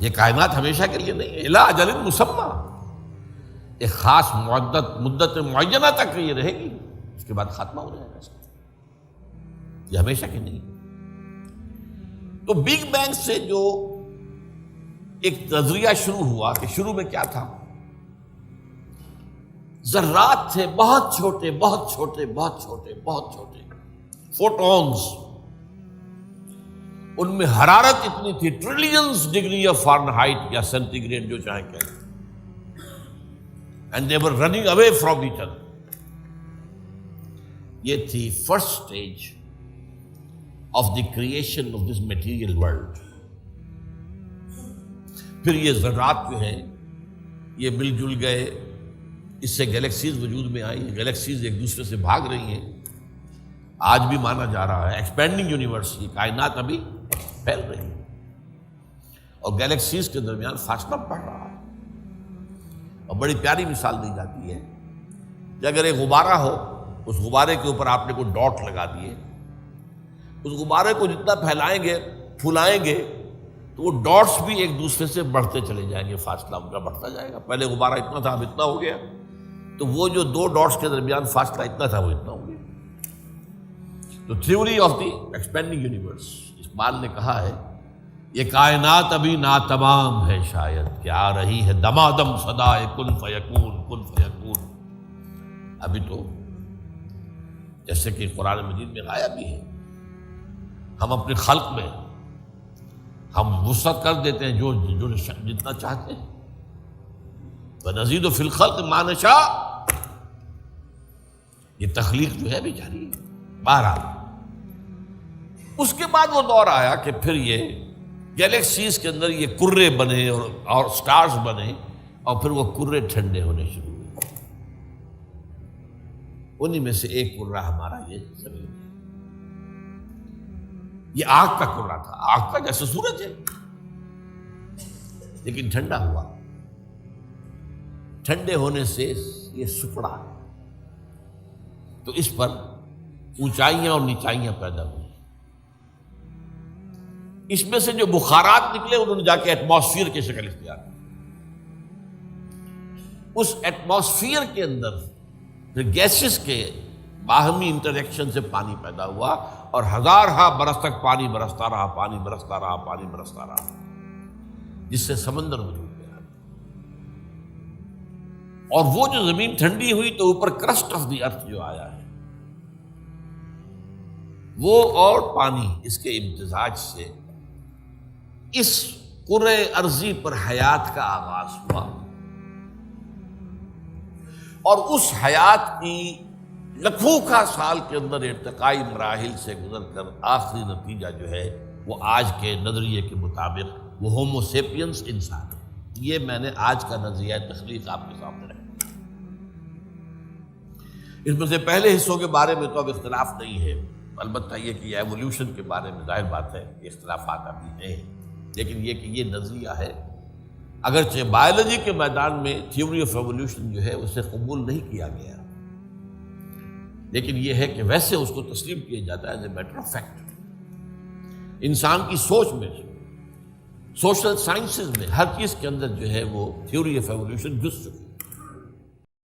یہ کائنات ہمیشہ کے لیے نہیں ہے، الی اجل مسمى، ایک خاص مدت معینہ تک یہ رہے گی، اس کے بعد خاتمہ ہو جائے گا، یہ ہمیشہ کے نہیں ہے۔ تو بگ بینگ سے جو ایک نظریہ شروع ہوا کہ شروع میں کیا تھا، ذرات تھے، بہت چھوٹے بہت چھوٹے بہت چھوٹے بہت چھوٹے، فوٹونز، ان میں حرارت اتنی تھی، ٹریلینز ڈگری آف فارنہائٹ یا سینٹی گریڈ جو چاہے کہیں، and they were running away from each other. یہ تھی first stage of the creation of this material world. پھر یہ ذرات جو ہیں یہ مل جل گئے، اس سے گیلیکسیز وجود میں آئی، گیلیکسیز ایک دوسرے سے بھاگ رہی ہیں، آج بھی مانا جا رہا ہے ایکسپینڈنگ یونیورس، یہ کائنات ابھی پھیل رہی ہے اور گیلیکسیز کے درمیان فاصلہ بڑھ رہا ہے۔ اور بڑی پیاری مثال دی جاتی ہے کہ اگر ایک غبارہ ہو، اس غبارے کے اوپر آپ نے کوئی ڈاٹ لگا دیے، اس غبارے کو جتنا پھیلائیں گے پھولائیں گے تو وہ ڈاٹس بھی ایک دوسرے سے بڑھتے چلے جائیں گے، فاصلہ ان کا بڑھتا جائے گا۔ پہلے غبارہ اتنا تھا، اب اتنا ہو گیا، تو وہ جو دو ڈاٹس کے درمیان فاصلہ اتنا تھا وہ اتنا ہو گیا۔ تو theory of the expanding universe, Iqbal نے کہا ہے یہ کائنات ابھی ناتمام ہے شاید، کہ آ رہی ہے دمادم صدائے کن فیکون کن فیکون۔ ابھی تو جیسے کہ قرآن مجید میں آیا بھی ہے، ہم اپنے خلق میں ہم وسعت کر دیتے ہیں جو جتنا چاہتے ہیں، وَنَزِيدُ فِي الْخَلْقِ مَا نَشَاءُ، یہ تخلیق جو ہے بھی جاری ہے۔ بہرحال اس کے بعد وہ دور آیا کہ پھر یہ گیلیکسیز کے اندر یہ کرے بنے اور سٹارز بنے، اور پھر وہ کرے ٹھنڈے ہونے شروع ہوئے۔ انہی میں سے ایک کرہ ہمارا یہ زمین ہے۔ یہ آگ کا کرہ تھا، آگ کا جیسے سورج ہے، لیکن ٹھنڈا ہوا، ٹھنڈے ہونے سے یہ سکڑا، تو اس پر اونچائیاں اور نیچائیاں پیدا ہوئی۔ اس میں سے جو بخارات نکلے انہوں نے جا کے ایٹماسفیئر کی شکل اختیار کی۔ اس ایٹماسفیئر کے اندر پھر گیسز کے باہمی انٹریکشن سے پانی پیدا ہوا، اور ہزارہا برس تک پانی برستا رہا، پانی برستا رہا، پانی برستا رہا، جس سے سمندر وجود میں آیا۔ اور وہ جو زمین ٹھنڈی ہوئی تو اوپر کرسٹ آف دی ارتھ جو آیا ہے، وہ اور پانی اس کے امتزاج سے اس کرۂ ارضی پر حیات کا آغاز ہوا، اور اس حیات کی لکھوں کا سال کے اندر ارتقائی مراحل سے گزر کر آخری نتیجہ جو ہے وہ آج کے نظریے کے مطابق وہ ہومو سیپینس انسان ہے۔ یہ میں نے آج کا نظریہ تخلیق آپ کے سامنے رکھا۔ اس میں سے پہلے حصوں کے بارے میں تو اب اختلاف نہیں ہے، البتہ یہ کہ ایولیوشن کے بارے میں ظاہر بات ہے اختلافات ابھی ہیں، لیکن یہ کہ یہ نظریہ ہے، اگرچہ بایولوجی کے میدان میں تھیوری آف ایولیوشن جو ہے اسے قبول نہیں کیا گیا، لیکن یہ ہے کہ ویسے اس کو تسلیم کیا جاتا ہے as a matter of fact. انسان کی سوچ میں، سوشل سائنسز میں ہر چیز کے اندر جو ہے وہ تھیوری آف ایولیوشن گھس چکی ہے۔